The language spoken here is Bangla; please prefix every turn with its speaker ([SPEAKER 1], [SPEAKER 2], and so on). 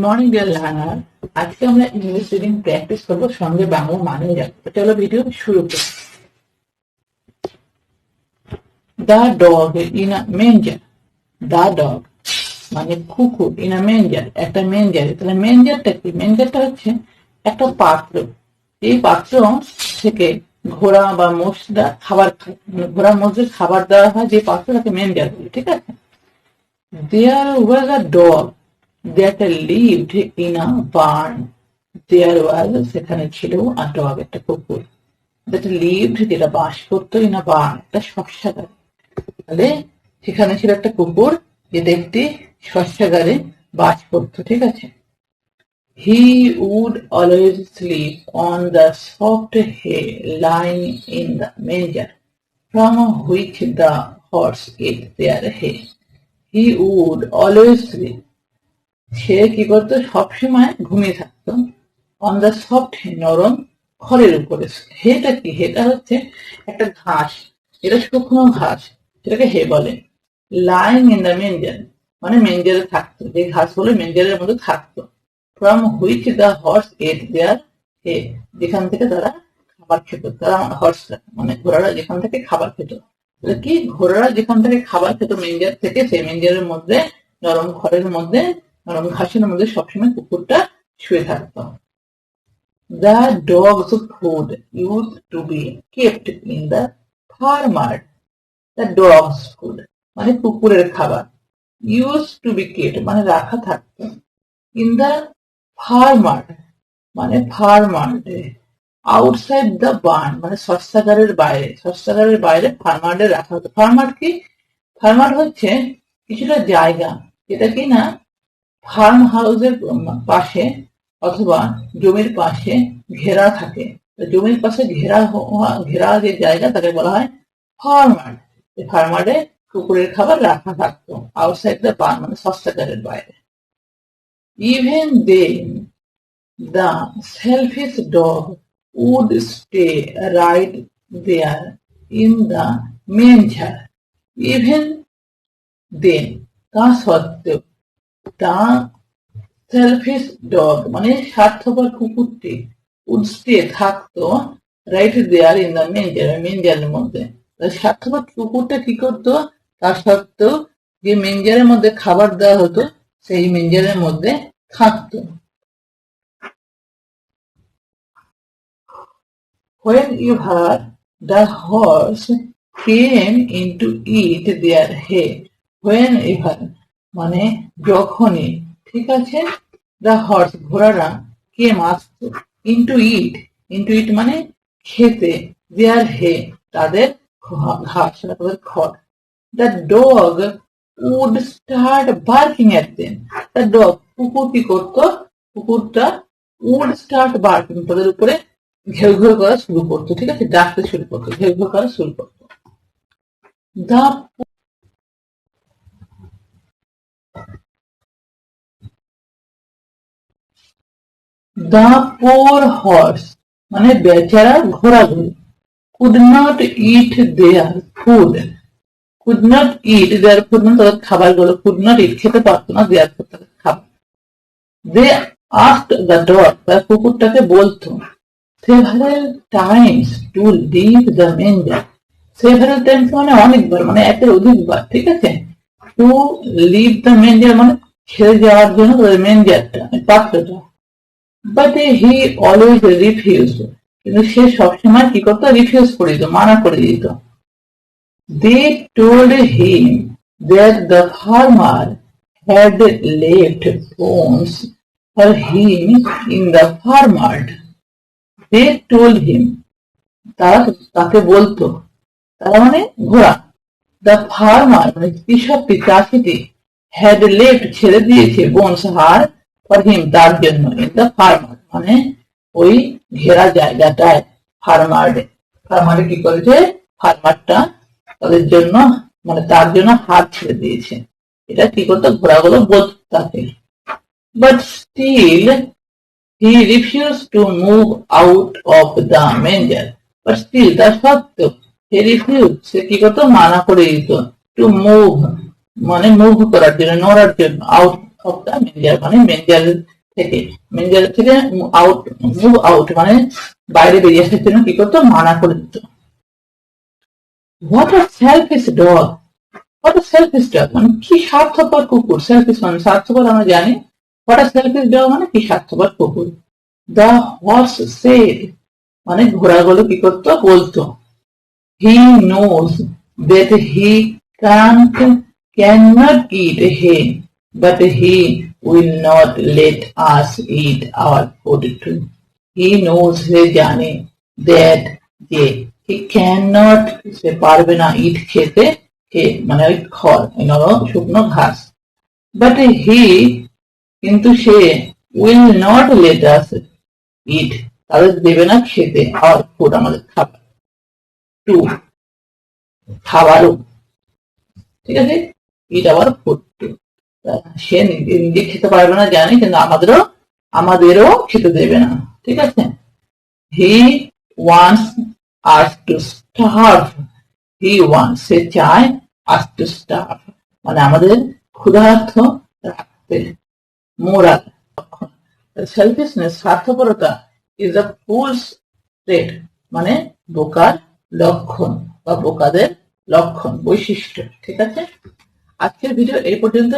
[SPEAKER 1] মর্নিং ডিয়ার লার্নার, আজকে আমরা ইংলিশ রিডিং প্র্যাকটিস করবো, সঙ্গে বাংলা মানে যাবো। চলো ভিডিও শুরু করি। The dog in a manger. The dog মানে কুকুর, ইন আ মেঞ্জার একটা মেঞ্জারে। তাহলে মেঞ্জারটা কি? মেঞ্জারটা হচ্ছে একটা পাত্র। এই পাত্র থেকে ঘোড়া বা মোষরা খাবার খায়, মানে ঘোড়া মোষদের খাবার দেওয়া হয় যে পাত্রটাকে মেঞ্জার বলে, ঠিক আছে? There was a dog that lived in a barn. There was সেখানে ছিল a dog একটা কুকুর that lived যেটা বাস করতো in a barn একটা শস্যাগারে। তাহলে সেখানে ছিল একটা কুকুর যেটা একটি শস্যাগারে বাস করতো, ঠিক আছে? He would always sleep on the soft hay lying in the manger from which the horse ate their hay. He would always sleep. সে কি করতো? সবসময় ঘুমিয়ে থাকতো অন দ্য সফট হে, নরম খড়ের উপরে। হেটা কি? হেটা হচ্ছে একটা ঘাস, এটা শুকনো ঘাস, সেটাকে হে বলে। লাইং ইন দ্য মেঞ্জার মানে মেঞ্জারে থাকতো, যে ঘাসগুলো মেঞ্জারের মধ্যে থাকতো। ফ্রম হুইচ দ্য হর্স এট দেয়ার হে, যেখান থেকে তারা খাবার খেত। তারা হর্স মানে ঘোড়ারা যেখান থেকে খাবার খেত। কি ঘোড়ারা যেখান থেকে খাবার খেত মেঞ্জার থেকে, সেই মেঞ্জারের মধ্যে নরম খড়ের মধ্যে, নরম ঘাসের মধ্যে সবসময় কুকুরটা শুয়ে থাকতো। The dog's food used to be kept in the farmer. The dog's food মানে কুকুরের খাবার, used to be kept মানে রাখা থাকতো, in the farmer মানে ফার্মারে, আউটসাইড দ্য বার্ন মানে শস্যাগারের বাইরে। শস্যাগারের বাইরে ফার্মারে রাখা হতো। ফার্মার কি? ফার্মার হচ্ছে কিছুটা জায়গা যেটা কি না ফার্ম হাউসের পাশে অথবা জমির পাশে ঘেরা থাকে। জমির পাশে ঘেরা যে জায়গা তাকে বলা হয় ফার্মার। ফার্মারে কুকুরের খাবার রাখা থাকতো আউটসাইড দ্য বার্ন মানে শস্যাগারের বাইরে। Even then the selfish dog would stay right there in the manger. Even then, তা সত্ত্বেও, তা সেলফিশ ডগ মানে স্বার্থপর কুকুরটি would stay থাকতো রাইট দেয়ার ইন দ্য মেঞ্জার, মেঞ্জারের মধ্যে। স্বার্থপর কুকুরটা কি করতো? তা সত্ত্বেও যে মেঞ্জারের মধ্যে খাবার দেওয়া হতো সেই মেঞ্জারের মধ্যে থাকতো। Whenever the horse came in to eat their hay, whenever মানে যখনই, ঠিক আছে? the horse ঘোড়ারা came আসতো, into eat মানে খেতে, their hay তাদের ঘাস, তাদের খড়। the dog would start barking at them. the dog কুকুর কি করতো? কুকুরটা would start barking তাদের উপরে ঘেউ ঘেউ করা শুরু করতো, ঠিক আছে? ডাকতে শুরু করতো, ঘেউ ঘেউ করা শুরু করতো। The poor horse মানে বেচারা ঘোড়াগুলো could not eat their food. could not eat their food মানে তাদের খাবারগুলো, could not eat খেতে পারতো না, their food তাদের খাবার। they asked the dog তার কুকুরটাকে বলতো several times to leave the manger. several times মানে অনেকবার, মানে একের অধিকবার, ঠিক আছে? to leave the manger মানে ছেড়ে যাওয়ার জন্য মেঞ্জারটা, পাত্রটা। but he always refused, কিন্তু সে সবসময় কি করতো? রিফিউজ করে দিত, মানা করে দিত। they told him that the farmer had left bones for him in the farmyard. they told him তারা তাকে বলতো, তারা মানে ঘোড়া, the farmer মানে কৃষকটি, চাষিটি, had left ছেড়ে দিয়েছে, bones হাড়, for him তার জন্য, in the farmer মানে ওই ঘেরা জায়গাটায়, ফার্মারে কি করেছে? ফার্মারটা তাদের জন্য মানে তার জন্য হাত ছেড়ে দিয়েছে। এটা কি করতো? ঘোড়াগুলো বলতো তাকে। but still he refused to move out of the manger. but still তা সত্ত্বেও he refused সে কি করতো? মানা করে দিত, to move মানে মুভ করার জন্য, নড়ার জন্য, অফ দ্য মেঞ্জার মানে মেঞ্জার থেকে মুভ আউট মানে বাইরে বেরিয়ে আসার জন্য কি করতো, মানা করে দিত। What a selfish dog, what a selfish dog মানে কি স্বার্থপর কুকুর। সেলফিশ মানে স্বার্থপর আমরা জানি, হোয়াট আ সেলফিশ ডগ মানে কি স্বার্থপর কুকুর। দ্য হর্স সেড মানে ঘোড়াগুলো কি করতো, বলতো, he knows that he cannot eat hay, but he will not let us eat our food too. He knows he জানে that যে he cannot সে পারবে না eat খেতে, মানে ওই খড় শুকনো ঘাস, but he কিন্তু সে will not let us eat তাদের দেবে না খেতে our food আমাদের খাবার, টু খাবারও, ঠিক আছে, eat our food too। সে নিজে খেতে পারবে না জানি, কিন্তু আমাদেরও খেতে দেবে না, ঠিক আছে। He wants us to starve, he wants সে চায়, আস টু স্টার্ভ মানে আমাদের ক্ষুধার্ত রাখতে। মোরাল সেলফিশনেস স্বার্থপরতা ইজ আ ফুলস ট্রেট মানে বোকার লক্ষণ বা বোকাদের লক্ষণ বৈশিষ্ট্য, ঠিক আছে। আজকের ভিডিও এই পর্যন্ত।